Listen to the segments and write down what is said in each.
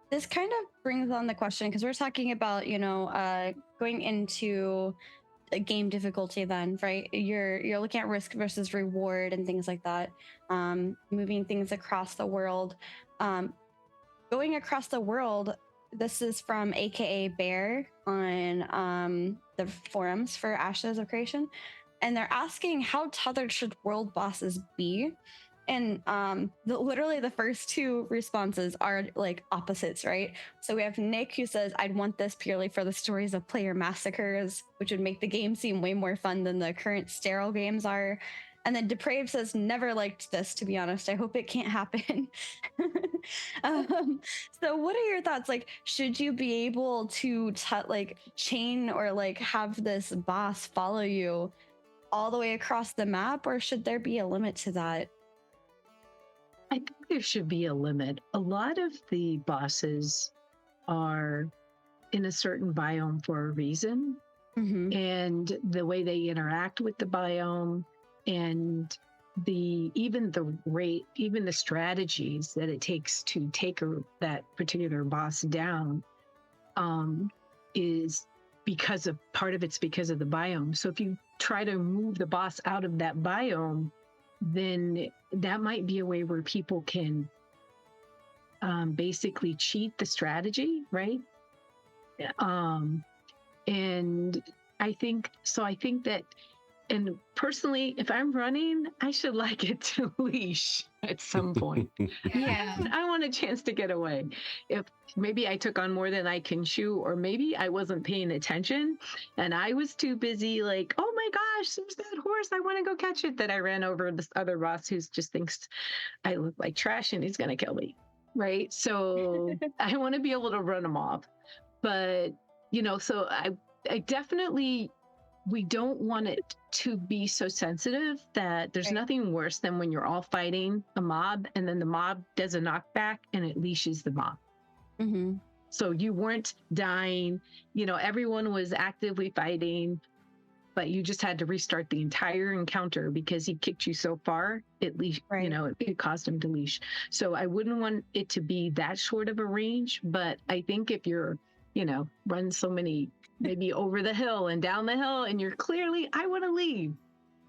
This kind of brings on the question because we're talking about, going into a game difficulty. Then, right? You're looking at risk versus reward and things like that. Moving things across the world. Going across the world. This is from AKA Bear on the forums for Ashes of Creation, and they're asking how tethered should world bosses be. And literally the first two responses are like opposites, right? So we have Nick who says, I'd want this purely for the stories of player massacres, which would make the game seem way more fun than the current sterile games are. And then Depraved says, never liked this, to be honest. I hope it can't happen. So what are your thoughts? Like, should you be able to chain or like have this boss follow you all the way across the map, or should there be a limit to that? I think there should be a limit. A lot of the bosses are in a certain biome for a reason. Mm-hmm. And the way they interact with the biome and even the strategies that it takes to take that particular boss down is part of it's because of the biome. So if you try to move the boss out of that biome, then that might be a way where people can basically cheat the strategy, right? And I think that, and personally, if I'm running, I should like it to leash at some point. Yeah. I want a chance to get away. If maybe I took on more than I can chew, or maybe I wasn't paying attention and I was too busy like, oh my gosh, there's that horse, I want to go catch it, that I ran over this other boss who just thinks I look like trash and he's going to kill me. Right. So I want to be able to run them off. But, so I definitely, we don't want it to be so sensitive that there's nothing worse than when you're all fighting a mob and then the mob does a knockback and it leashes the mob. Mm-hmm. So you weren't dying, everyone was actively fighting, but you just had to restart the entire encounter because he kicked you so far, it caused him to leash. So I wouldn't want it to be that short of a range, but I think if you're, run so many, maybe over the hill and down the hill, and you're clearly, I want to leave,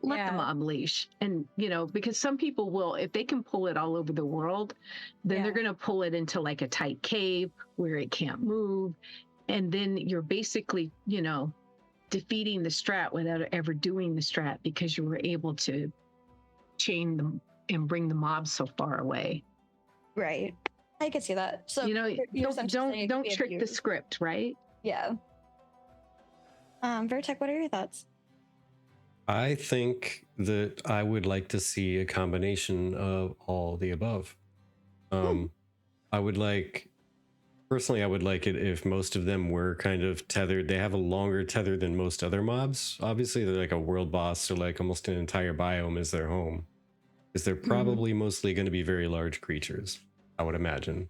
let the mob leash. And, because some people will, if they can pull it all over the world, then they're going to pull it into like a tight cave where it can't move. And then you're basically, defeating the strat without ever doing the strat because you were able to chain them and bring the mobs so far away. Right. I could see that. So don't trick the script, right? Yeah. Virtek, what are your thoughts? I think that I would like to see a combination of all the above. I would like it if most of them were kind of tethered. They have a longer tether than most other mobs. Obviously, they're like a world boss, so like almost an entire biome is their home. Because they're probably mostly going to be very large creatures, I would imagine.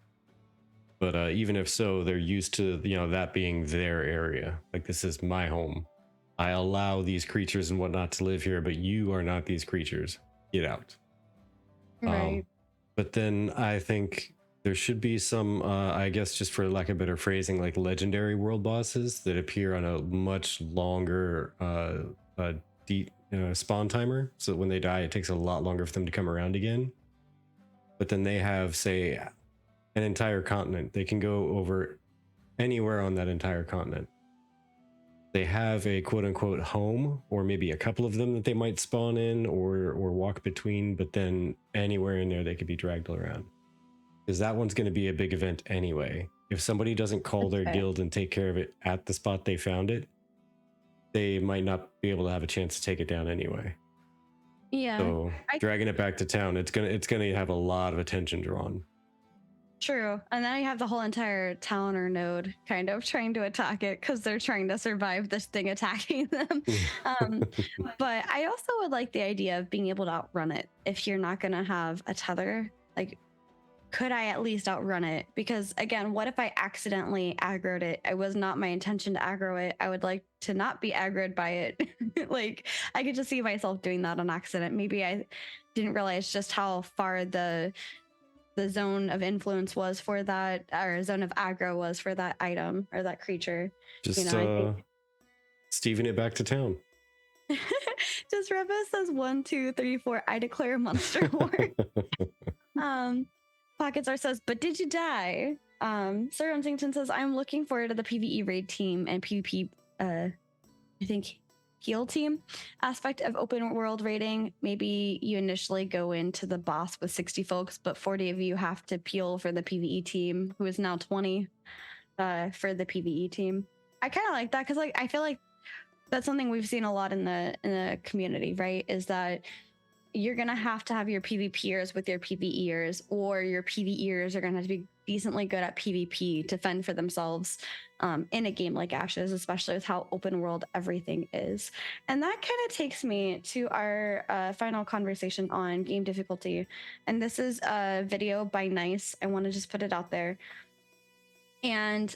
But even if so, they're used to, that being their area. Like, this is my home. I allow these creatures and whatnot to live here, but you are not these creatures. Get out. Right. But then I think there should be some, I guess, just for lack of better phrasing, like legendary world bosses that appear on a much longer deep spawn timer. So that when they die, it takes a lot longer for them to come around again. But then they have, say, an entire continent. They can go over anywhere on that entire continent. They have a quote-unquote home, or maybe a couple of them that they might spawn in or walk between, but then anywhere in there they could be dragged around. Because that one's going to be a big event anyway. If somebody doesn't call their guild and take care of it at the spot they found it, they might not be able to have a chance to take it down anyway. Yeah. So dragging it back to town, it's gonna have a lot of attention drawn. True. And then you have the whole entire town or node kind of trying to attack it because they're trying to survive this thing attacking them. But I also would like the idea of being able to outrun it if you're not going to have a tether. Like, could I at least outrun it? Because again, what if I accidentally aggroed it? It was not my intention to aggro it. I would like to not be aggroed by it. Like, I could just see myself doing that on accident. Maybe I didn't realize just how far the the zone of influence was for that, or zone of aggro was for that item or that creature. Just I think Steven it back to town. just Reva says 1, 2, 3, 4. I declare monster war. Pocketsar says, but did you die? Sir Huntington says, I'm looking forward to the PvE raid team and PvP, I think, heal team aspect of open world raiding. Maybe you initially go into the boss with 60 folks, but 40 of you have to peel for the PvE team, who is now 20 for the PvE team. I kind of like that because I feel like that's something we've seen a lot in the community, right? Is that you're going to have your PvPers with your PvEers, or your PvEers are going to have to be decently good at PvP to fend for themselves in a game like Ashes, especially with how open world everything is. And that kind of takes me to our final conversation on game difficulty. And this is a video by Nice. I want to just put it out there. And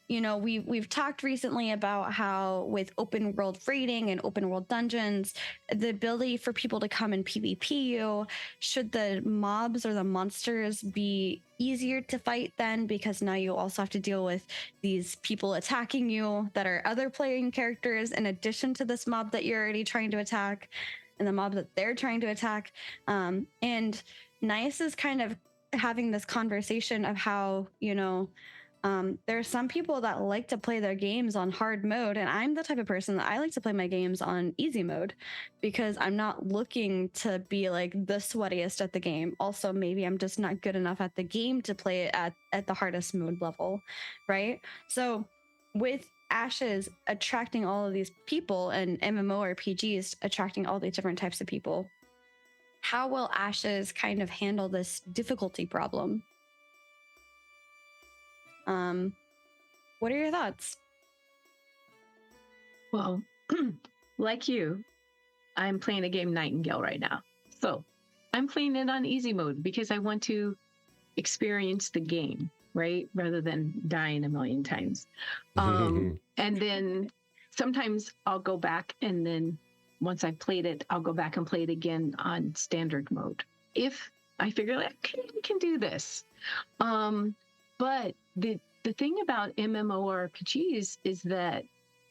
we've talked recently about how with open world raiding and open world dungeons, the ability for people to come and PvP you, should the mobs or the monsters be easier to fight then, because now you also have to deal with these people attacking you that are other playing characters in addition to this mob that you're already trying to attack and the mob that they're trying to attack. And Nice is kind of having this conversation of how, there are some people that like to play their games on hard mode, and I'm the type of person that I like to play my games on easy mode because I'm not looking to be like the sweatiest at the game. Also, maybe I'm just not good enough at the game to play it at the hardest mode level, right? So with Ashes attracting all of these people and MMORPGs attracting all these different types of people, how will Ashes kind of handle this difficulty problem? What are your thoughts? Well, like you, I'm playing a game Nightingale right now. So I'm playing it on easy mode because I want to experience the game, right? Rather than dying a million times. And then sometimes I'll go back, and then once I've played it, I'll go back and play it again on standard mode. If I figure like, okay, we can do this. But the thing about MMORPGs is that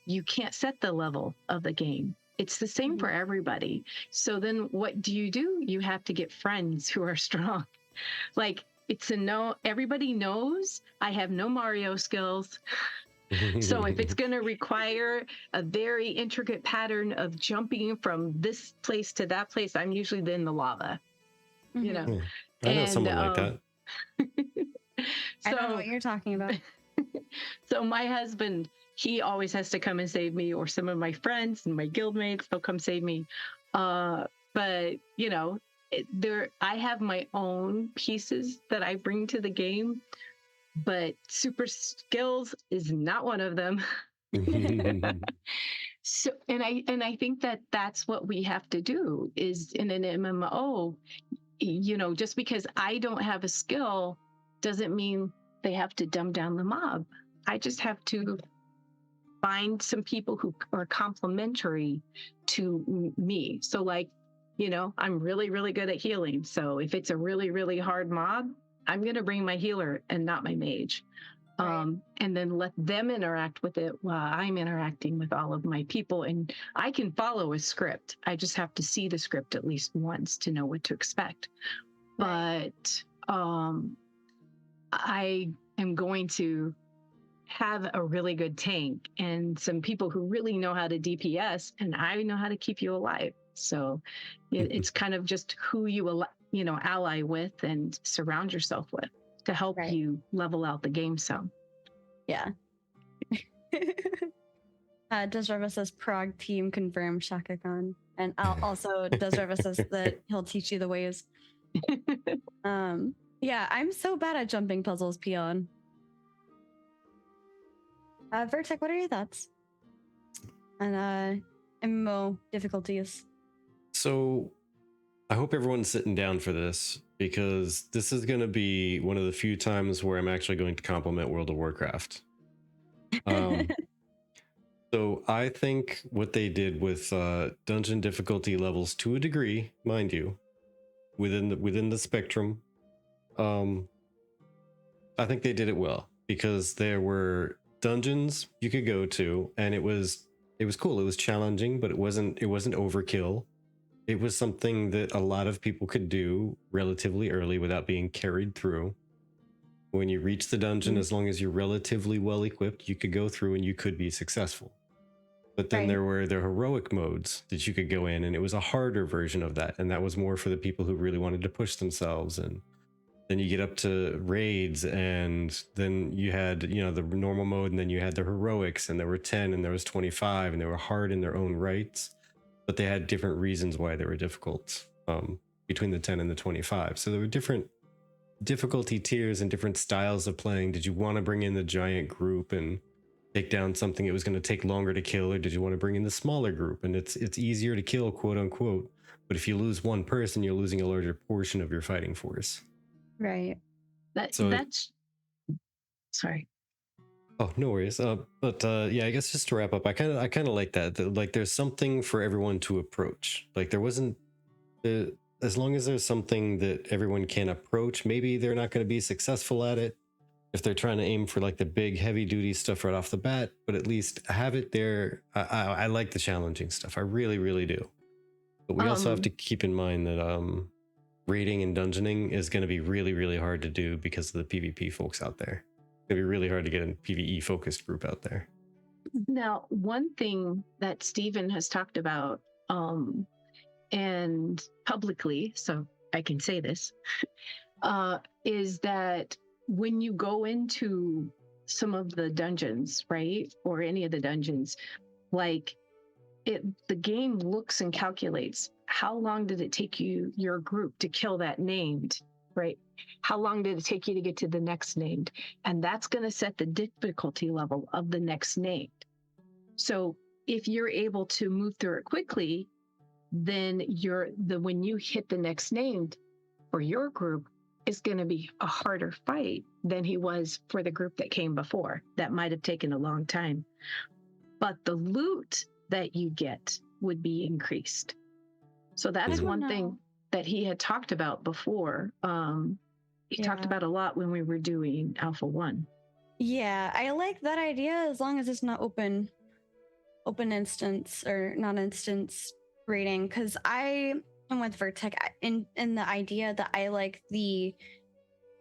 you can't set the level of the game. It's the same for everybody. So then what do? You have to get friends who are strong. Like, it's a no, everybody knows I have no Mario skills. So if it's going to require a very intricate pattern of jumping from this place to that place, I'm usually in the lava, I know someone like that. I don't know what you're talking about. So my husband, he always has to come and save me, or some of my friends and my guildmates, they'll come save me. But I have my own pieces that I bring to the game, but super skills is not one of them. So, and I think that that's what we have to do is in an MMO, just because I don't have a skill doesn't mean they have to dumb down the mob. I just have to find some people who are complementary to me. So like, I'm really, really good at healing. So if it's a really, really hard mob, I'm going to bring my healer and not my mage. Right. And then let them interact with it while I'm interacting with all of my people. And I can follow a script. I just have to see the script at least once to know what to expect. Right. But I am going to have a really good tank and some people who really know how to DPS, and I know how to keep you alive. So it's kind of just who you ally with and surround yourself with to help you level out the game some. Yeah. Desreva says Prague team confirmed Shakacon. And also Desreva says that he'll teach you the ways. Yeah, I'm so bad at jumping puzzles, Peon. Virtek, what are your thoughts on MMO difficulties? So I hope everyone's sitting down for this, because this is going to be one of the few times where I'm actually going to compliment World of Warcraft. So I think what they did with dungeon difficulty levels, to a degree, mind you, within the spectrum, I think they did it well because there were dungeons you could go to, and it was cool. It was challenging, but it wasn't overkill. It was something that a lot of people could do relatively early without being carried through. When you reach the dungeon, as long as you're relatively well equipped, you could go through and you could be successful. But then there were the heroic modes that you could go in, and it was a harder version of that. And that was more for the people who really wanted to push themselves. And then you get up to raids, and then you had, the normal mode, and then you had the heroics, and there were 10 and there was 25, and they were hard in their own rights, but they had different reasons why they were difficult between the 10 and the 25. So there were different difficulty tiers and different styles of playing. Did you want to bring in the giant group and take down something it was going to take longer to kill, or did you want to bring in the smaller group and it's easier to kill, quote unquote, but if you lose one person, you're losing a larger portion of your fighting force. Right. That's sorry. Oh, no worries. But yeah, I guess just to wrap up, I kind of like that. Like, there's something for everyone to approach. Like, there wasn't as long as there's something that everyone can approach. Maybe they're not going to be successful at it if they're trying to aim for like the big heavy duty stuff right off the bat, but at least have it there. I like the challenging stuff. I really, really do. But we also have to keep in mind that raiding and dungeoning is going to be really, really hard to do because of the PvP folks out there. It's going to be really hard to get a PvE focused group out there. Now, one thing that Steven has talked about, and publicly, so I can say this, is that when you go into some of the dungeons, right, or any of the dungeons, like the game looks and calculates how long did it take your group to kill that named, right? How long did it take you to get to the next named? And that's going to set the difficulty level of the next named. So if you're able to move through it quickly, then when you hit the next named for your group, is going to be a harder fight than he was for the group that came before. That might have taken a long time. But the loot that you get would be increased. So that's one thing that he had talked about before. He talked about a lot when we were doing Alpha 1. Yeah, I like that idea as long as it's not open instance or non-instance rating, because I am with Virtek in the idea that I like the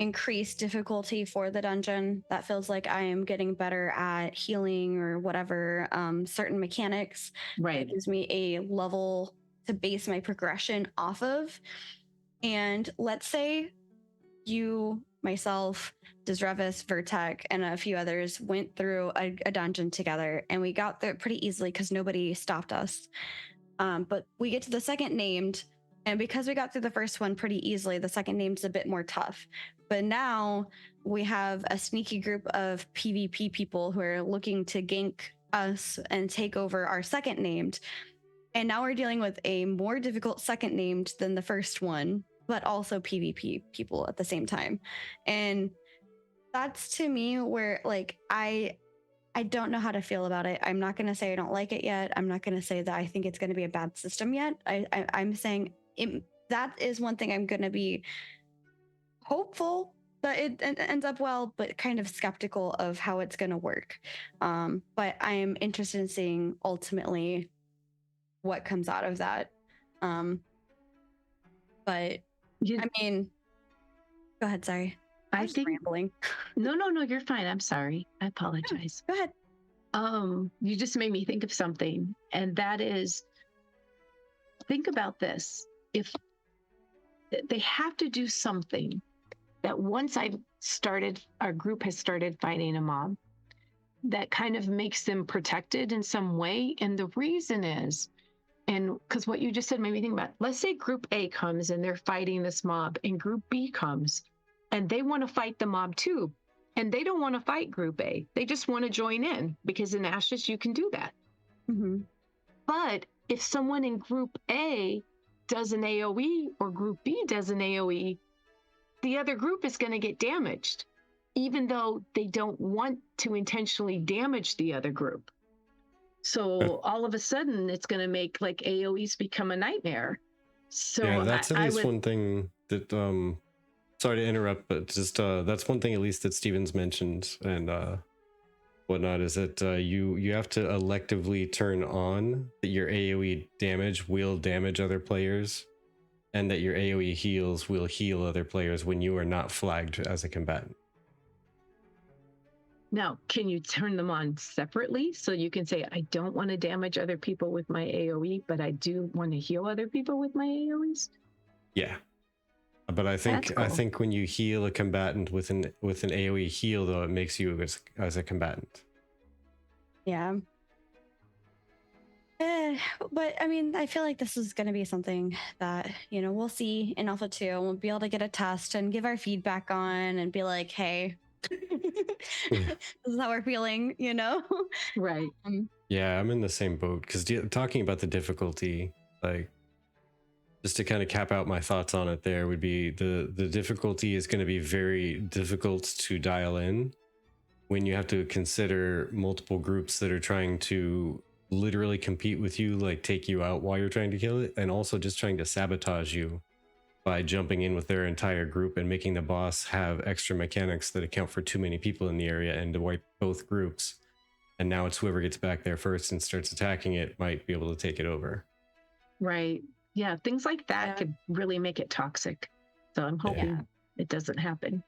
increased difficulty for the dungeon. That feels like I am getting better at healing or whatever, certain mechanics. Right. It gives me a level to base my progression off of. And let's say you, myself, Desrevis, Virtek, and a few others went through a dungeon together, and we got there pretty easily because nobody stopped us. But we get to the second named, and because we got through the first one pretty easily, the second named's a bit more tough. But now we have a sneaky group of PvP people who are looking to gank us and take over our second named. And now we're dealing with a more difficult second named than the first one, but also PvP people at the same time. And that's, to me, where like I don't know how to feel about it. I'm not going to say I don't like it yet. I'm not going to say that I think it's going to be a bad system yet. I'm saying that is one thing I'm going to be hopeful that it ends up well, but kind of skeptical of how it's going to work. But I am interested in seeing ultimately what comes out of that. But I mean, go ahead. Sorry. I think rambling. No, you're fine. I'm sorry. I apologize. Go ahead. You just made me think of something, and that is, think about this. If they have to do something that once our group has started fighting a mob, that kind of makes them protected in some way. And the reason is, and because what you just said made me think about, let's say group A comes and they're fighting this mob, and group B comes and they want to fight the mob too. And they don't want to fight group A. They just want to join in, because in Ashes, you can do that. Mm-hmm. But if someone in group A does an AoE or group B does an AoE, the other group is going to get damaged, even though they don't want to intentionally damage the other group. So all of a sudden, it's going to make like AoEs become a nightmare. So yeah, that's at least one thing that sorry to interrupt, but just that's one thing at least that Steven's mentioned and whatnot is that you have to electively turn on that your AoE damage will damage other players, and that your AoE heals will heal other players when you are not flagged as a combatant. Now, can you turn them on separately so you can say, I don't want to damage other people with my AoE, but I do want to heal other people with my AoEs? Yeah. But I think when you heal a combatant with an AoE heal, though, it makes you as a combatant. Yeah. But I mean, I feel like this is going to be something that, you know, we'll see in Alpha 2. We'll be able to get a test and give our feedback on and be like, hey, this is how we're feeling, you know? Right. Yeah, I'm in the same boat because talking about the difficulty, like, just to kind of cap out my thoughts on it, there would be the difficulty is going to be very difficult to dial in when you have to consider multiple groups that are trying to literally compete with you, like take you out while you're trying to kill it, and also just trying to sabotage you by jumping in with their entire group and making the boss have extra mechanics that account for too many people in the area and to wipe both groups. And now it's whoever gets back there first and starts attacking it might be able to take it over. Right. Yeah, things like that could really make it toxic. So I'm hoping it doesn't happen.